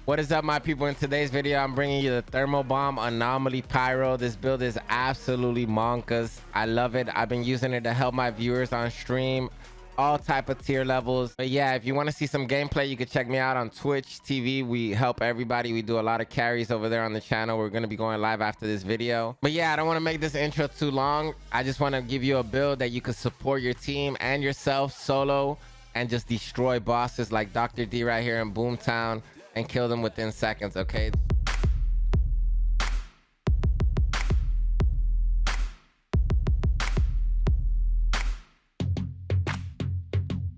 What is up, my people? In today's video, I'm bringing you the Thermal Bomb Anomaly Pyro. This build is absolutely monkas. I love it. I've been using it to help my viewers on stream, all type of tier levels. But yeah, if you want to see some gameplay, you can check me out on Twitch TV. We help everybody. We do a lot of carries over there on the channel. We're going to be going live after this video. But yeah, I don't want to make this intro too long. I just want to give you a build that you can support your team and yourself solo and just destroy bosses like Dr. D right here in Boomtown and kill them within seconds, okay?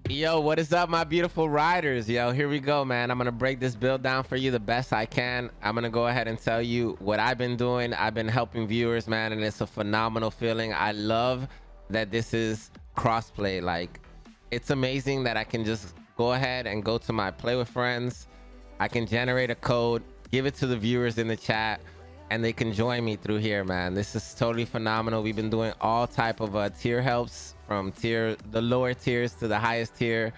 Yo, what is up, my beautiful riders? Yo, here we go, man. I'm gonna break this build down for you the best I can. I'm gonna go ahead and tell you what I've been doing. I've been helping viewers, man, and it's a phenomenal feeling. I love that this is crossplay. Like, it's amazing that I can just go ahead and go to my play with friends. I can generate a code, give it to the viewers in the chat, and they can join me through here, man. This is totally phenomenal. We've been doing all type of tier helps, from the lower tiers to the highest tier.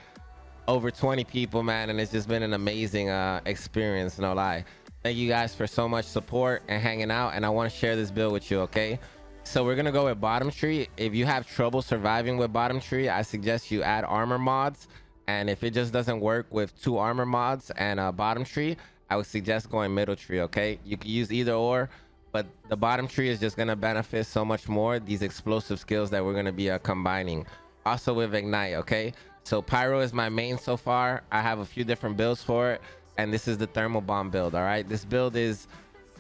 Over 20 people, man, and it's just been an amazing experience, no lie. Thank you guys for so much support and hanging out, and I want to share this build with you, okay? So we're gonna go with bottom tree. If you have trouble surviving with bottom tree, I suggest you add armor mods. And if it just doesn't work with 2 armor mods and a bottom tree, I would suggest going middle tree, okay? You can use either or, but the bottom tree is just gonna benefit so much more these explosive skills that we're gonna be combining. Also with ignite, okay? So pyro is my main so far. I have a few different builds for it, and this is the thermal bomb build, all right? This build is,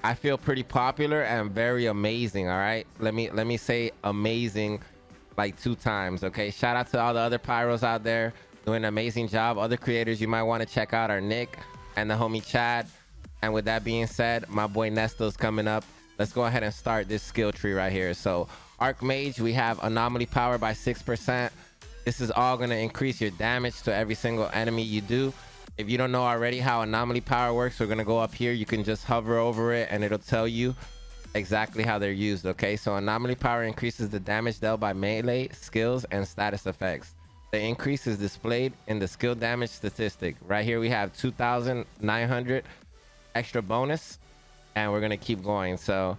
I feel, pretty popular and very amazing, all right? Let me say amazing like 2 times, okay? Shout out to all the other pyros out there doing an amazing job. Other creators you might want to check out are Nick and the homie Chad. And with that being said, my boy Nesto's coming up. Let's go ahead and start this skill tree right here. So Archmage, we have anomaly power by 6%. This is all going to increase your damage to every single enemy you do. If you don't know already how anomaly power works, we're going to go up here. You can just hover over it and it'll tell you exactly how they're used, okay? So anomaly power increases the damage dealt by melee, skills, and status effects. The increase is displayed in the skill damage statistic. Right here we have 2,900 extra bonus, and we're gonna keep going. So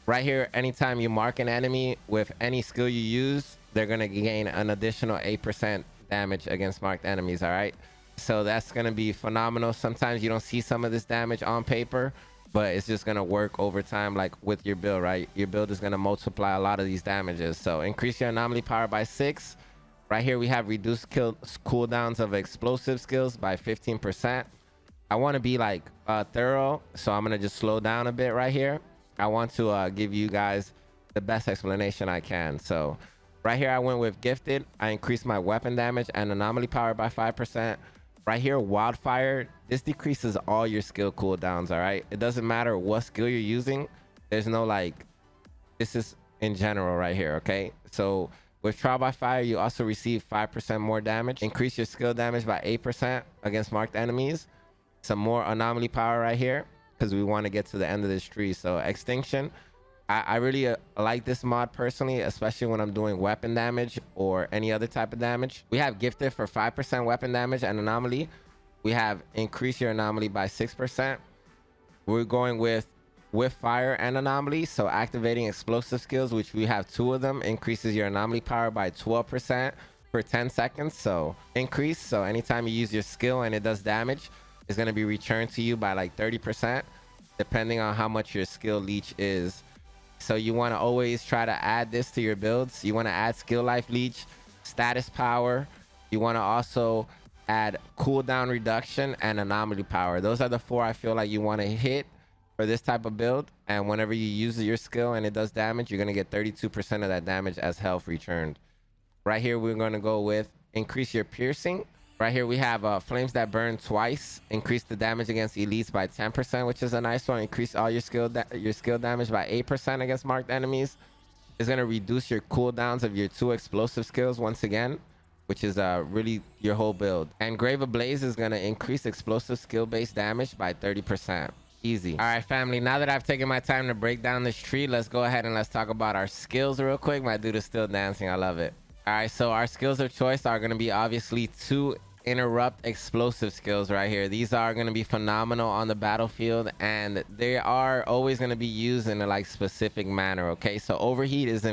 right here, anytime you mark an enemy with any skill you use, they're gonna gain an additional 8% damage against marked enemies, all right? So that's gonna be phenomenal. Sometimes you don't see some of this damage on paper, but it's just gonna work over time, like with your build, right? Your build is gonna multiply a lot of these damages. So increase your anomaly power by 6. Right here, we have reduced cooldowns of explosive skills by 15%. I want to be like thorough, so I'm going to just slow down a bit right here. I want to give you guys the best explanation I can. So right here, I went with gifted. I increased my weapon damage and anomaly power by 5%. Right here, wildfire. This decreases all your skill cooldowns, all right? It doesn't matter what skill you're using. There's no like, this is in general right here, okay? So with trial by fire, you also receive 5% more damage. Increase your skill damage by 8% against marked enemies. Some more anomaly power right here, because we want to get to the end of this tree. So extinction, I really like this mod personally, especially when I'm doing weapon damage or any other type of damage. We have gifted for 5% weapon damage and anomaly. We have increase your anomaly by 6%. We're going with fire and anomaly, so activating explosive skills, which we have 2 of them, increases your anomaly power by 12% for 10 seconds. So increase, so anytime you use your skill and it does damage, it's going to be returned to you by like 30%, depending on how much your skill leech is. So you want to always try to add this to your builds. You want to add skill life leech, status power. You want to also add cooldown reduction and anomaly power. Those are the 4 I feel like you want to hit for this type of build. And whenever you use your skill and it does damage, you're going to get 32% of that damage as health returned. Right here, we're going to go with increase your piercing. Right here, we have flames that burn twice. Increase the damage against elites by 10%, which is a nice one. Increase all your skill damage by 8% against marked enemies. It's going to reduce your cooldowns of your 2 explosive skills once again, which is really your whole build. And Grave Ablaze is going to increase explosive skill-based damage by 30%. Easy. All right, family, now that I've taken my time to break down this tree, let's go ahead and let's talk about our skills real quick. My dude is still dancing. I love it. All right, so our skills of choice are going to be obviously 2 interrupt explosive skills right here. These are going to be phenomenal on the battlefield, and they are always going to be used in a like specific manner. Okay, so overheat is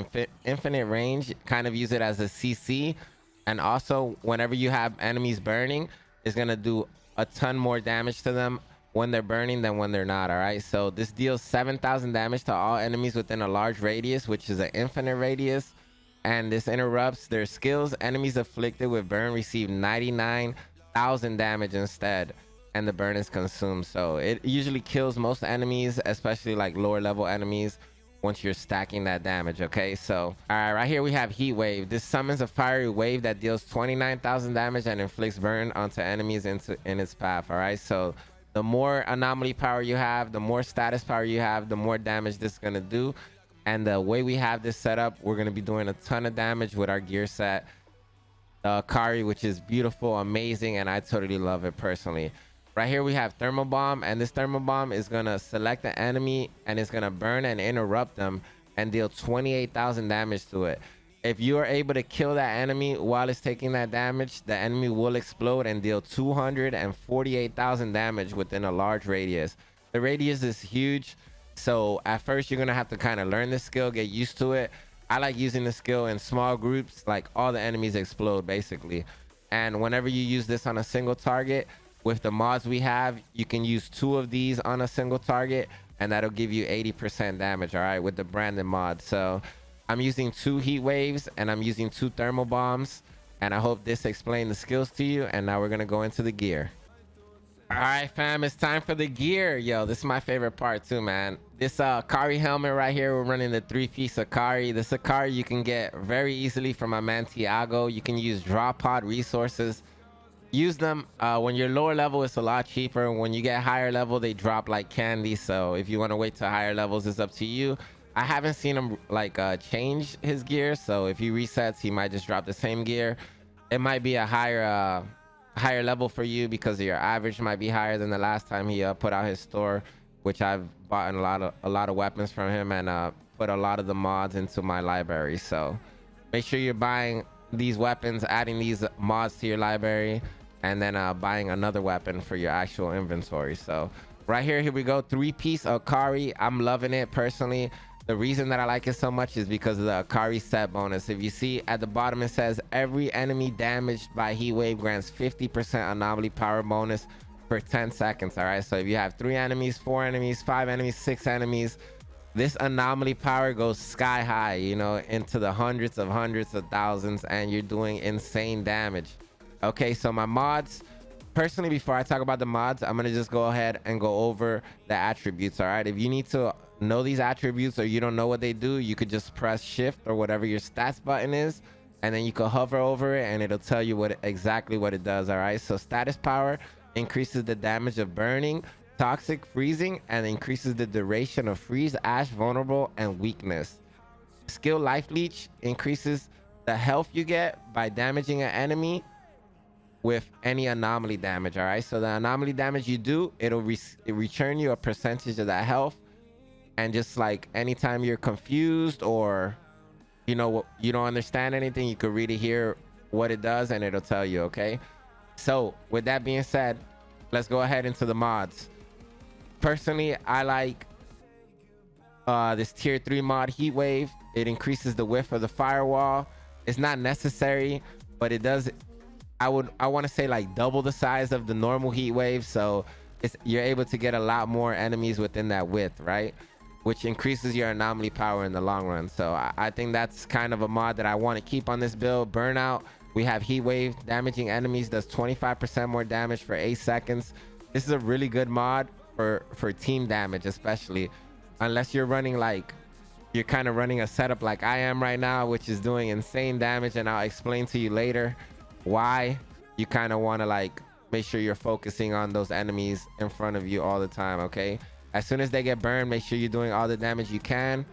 infinite range. Kind of use it as a CC, and also whenever you have enemies burning, it's going to do a ton more damage to them when they're burning than when they're not. All right, so this deals 7,000 damage to all enemies within a large radius, which is an infinite radius. And this interrupts their skills. Enemies afflicted with burn receive 99,000 damage instead, and the burn is consumed. So it usually kills most enemies, especially like lower level enemies, once you're stacking that damage. Okay, so all right, right here we have Heat Wave. This summons a fiery wave that deals 29,000 damage and inflicts burn onto enemies in its path. All right, so the more anomaly power you have, the more status power you have, the more damage this is gonna do. And the way we have this set up, we're going to be doing a ton of damage with our gear set, Kari, which is beautiful, amazing, and I totally love it personally. Right here we have Thermal Bomb, and this Thermal Bomb is going to select the enemy, and it's going to burn and interrupt them and deal 28,000 damage to it. If you are able to kill that enemy while it's taking that damage, the enemy will explode and deal 248,000 damage within a large radius. The radius is huge. So at first you're gonna have to kind of learn this skill, get used to it. I like using the skill in small groups, like all the enemies explode basically. And whenever you use this on a single target, with the mods we have, you can use 2 of these on a single target, and that'll give you 80% damage. All right, with the Brandon mod. So I'm using 2 heat waves and I'm using 2 thermal bombs, and I hope this explained the skills to you. And now we're gonna go into the gear. All right, fam, it's time for the gear. Yo, this is my favorite part too, man. This Kari helmet right here, we're running the 3-piece Akari. This Akari you can get very easily from my man Tiago. You can use drop pod resources. Use them when you're lower level, it's a lot cheaper. When you get higher level, they drop like candy. So if you want to wait to higher levels, it's up to you. I haven't seen him like change his gear, so if he resets, he might just drop the same gear. It might be a higher level for you because your average might be higher than the last time he put out his store, which I've bought a lot of weapons from him and put a lot of the mods into my library. So make sure you're buying these weapons, adding these mods to your library, and then buying another weapon for your actual inventory. So right here we go, 3-piece Akari. I'm loving it personally. The reason that I like it so much is because of the Akari set bonus. If you see at the bottom, it says every enemy damaged by heat wave grants 50% anomaly power bonus for 10 seconds. All right, so if you have 3 enemies, 4 enemies, 5 enemies, 6 enemies, this anomaly power goes sky high, you know, into the hundreds of thousands, and you're doing insane damage. Okay, so my mods, personally, before I talk about the mods, I'm gonna just go ahead and go over the attributes. All right, if you need to know these attributes or you don't know what they do, you could just press shift or whatever your stats button is, and then you can hover over it and it'll tell you exactly what it does. All right, so status power increases the damage of burning, toxic, freezing, and increases the duration of freeze, ash, vulnerable, and weakness. Skill life leech increases the health you get by damaging an enemy with any anomaly damage. All right, so the anomaly damage you do, it'll return you a percentage of that health. And just like anytime you're confused or you know you don't understand anything, you could read it here what it does and it'll tell you. Okay, so with that being said, let's go ahead into the mods. Personally, I like this tier 3 mod, Heat Wave. It increases the width of the firewall. It's not necessary, but it does. I want to say like double the size of the normal Heat Wave, so you're able to get a lot more enemies within that width, right? Which increases your anomaly power in the long run. So I think that's kind of a mod that I want to keep on this build. Burnout, we have Heat Wave, damaging enemies does 25% more damage for 8 seconds. This is a really good mod for team damage, especially unless you're running like you're kind of running a setup like I am right now, which is doing insane damage, and I'll explain to you later why you kind of want to like make sure you're focusing on those enemies in front of you all the time. Okay, as soon as they get burned, make sure you're doing all the damage you can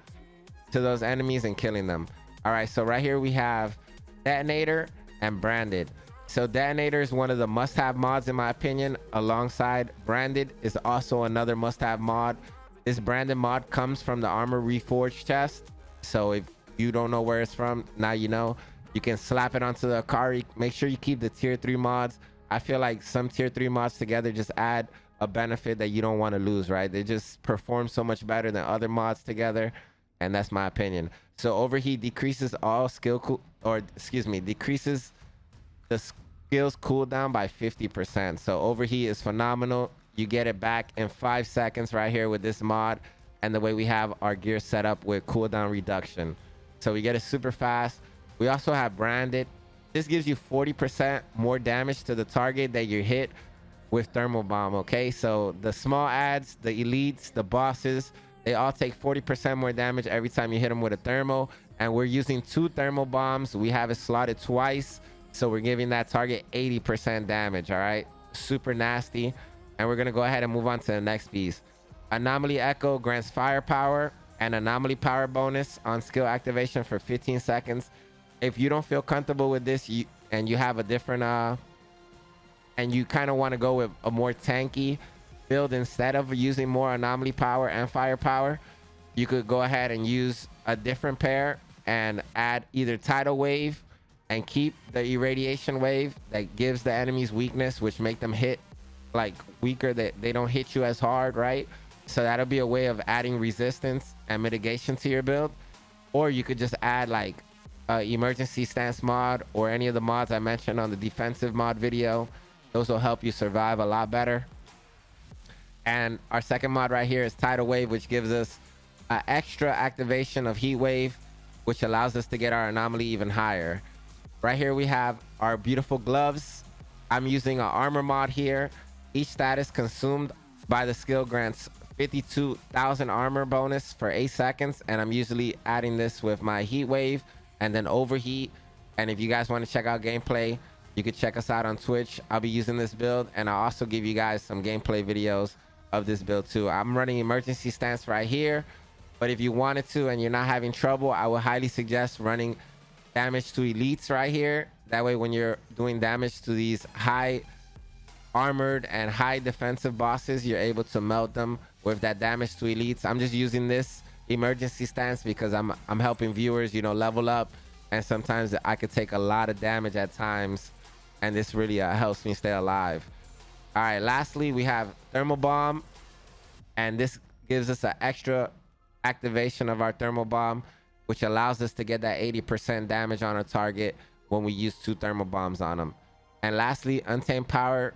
to those enemies and killing them. All right, so right here we have Detonator and Branded. So Detonator is one of the must-have mods in my opinion, alongside Branded is also another must-have mod. This Branded mod comes from the Armor Reforged chest, so if you don't know where it's from, now you know. You can slap it onto the Akari. Make sure you keep the tier 3 mods. I feel like some tier 3 mods together just add a benefit that you don't want to lose, right? They just perform so much better than other mods together, and that's my opinion. So overheat decreases all decreases the skills cooldown by 50%. So overheat is phenomenal. You get it back in 5 seconds right here with this mod, and the way we have our gear set up with cooldown reduction. So we get it super fast. We also have branded. This gives you 40% more damage to the target that you hit with thermal bomb. Okay, so the small ads, the elites, the bosses, they all take 40% more damage every time you hit them with a thermal. And we're using 2 thermal bombs. We have it slotted twice, so we're giving that target 80% damage. All right, super nasty. And we're gonna go ahead and move on to the next piece. Anomaly Echo grants firepower and anomaly power bonus on skill activation for 15 seconds. If you don't feel comfortable with this, and you have a different and you kind of want to go with a more tanky build instead of using more anomaly power and firepower, you could go ahead and use a different pair and add either tidal wave and keep the irradiation wave that gives the enemies weakness, which make them hit like weaker, that they don't hit you as hard, right? So that'll be a way of adding resistance and mitigation to your build. Or you could just add like emergency stance mod or any of the mods I mentioned on the defensive mod video. Those will help you survive a lot better. And our second mod right here is tidal wave, which gives us an extra activation of heat wave, which allows us to get our anomaly even higher. Right here we have our beautiful gloves. I'm using an armor mod here. Each status consumed by the skill grants 52,000 armor bonus for 8 seconds, and I'm usually adding this with my heat wave and then overheat. And if you guys want to check out gameplay, you can check us out on Twitch. I'll be using this build, and I'll also give you guys some gameplay videos of this build too. I'm running emergency stance right here, but if you wanted to and you're not having trouble, I would highly suggest running damage to elites right here. That way when you're doing damage to these high armored and high defensive bosses, you're able to melt them with that damage to elites. I'm just using this emergency stance because I'm helping viewers, you know, level up, and sometimes I could take a lot of damage at times, and this really helps me stay alive. All right, lastly we have thermal bomb, and this gives us an extra activation of our thermal bomb, which allows us to get that 80% damage on a target when we use 2 thermal bombs on them. And lastly, untamed power,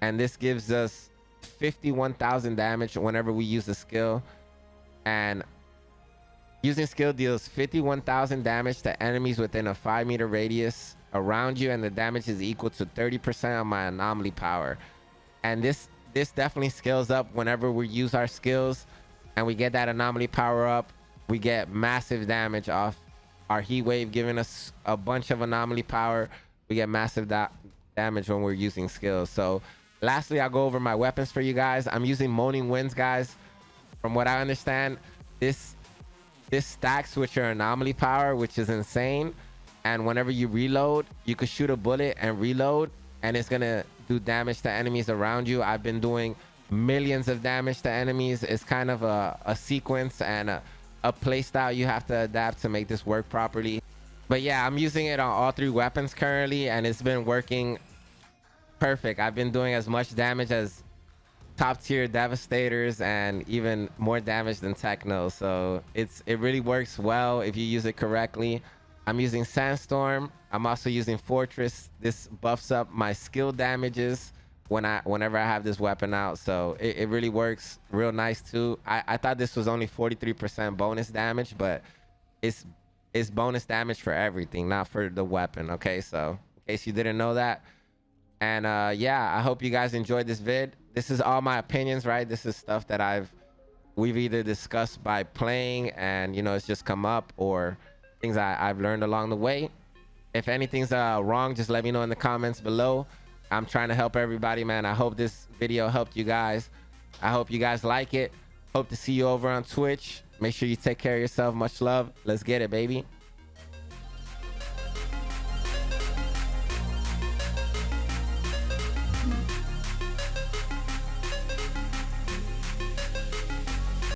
and this gives us 51,000 damage whenever we use a skill, and using skill deals 51,000 damage to enemies within a 5-meter radius around you, and the damage is equal to 30% of my anomaly power. And this definitely scales up whenever we use our skills and we get that anomaly power up. We get massive damage off our heat wave, giving us a bunch of anomaly power. We get massive damage when we're using skills. So lastly, I'll go over my weapons for you guys. I'm using Moaning Winds, guys. From what I understand, this stacks with your anomaly power, which is insane. And whenever you reload, you could shoot a bullet and reload, and it's gonna do damage to enemies around you. I've been doing millions of damage to enemies. It's kind of a sequence and a play style you have to adapt to make this work properly. But yeah, I'm using it on all 3 weapons currently, and it's been working perfect. I've been doing as much damage as top tier devastators and even more damage than techno. So it really works well if you use it correctly. I'm using Sandstorm. I'm also using Fortress. This buffs up my skill damages whenever I have this weapon out. So it really works real nice too. I thought this was only 43% bonus damage, but it's bonus damage for everything, not for the weapon. Okay, so in case you didn't know that. And yeah, I hope you guys enjoyed this vid. This is all my opinions, right? This is stuff that we've either discussed by playing, and you know, it's just come up, or things I've learned along the way. If anything's wrong, just let me know in the comments below. I'm trying to help everybody, man. I hope this video helped you guys. I hope you guys like it. Hope to see you over on Twitch. Make sure you take care of yourself. Much love. Let's get it, baby.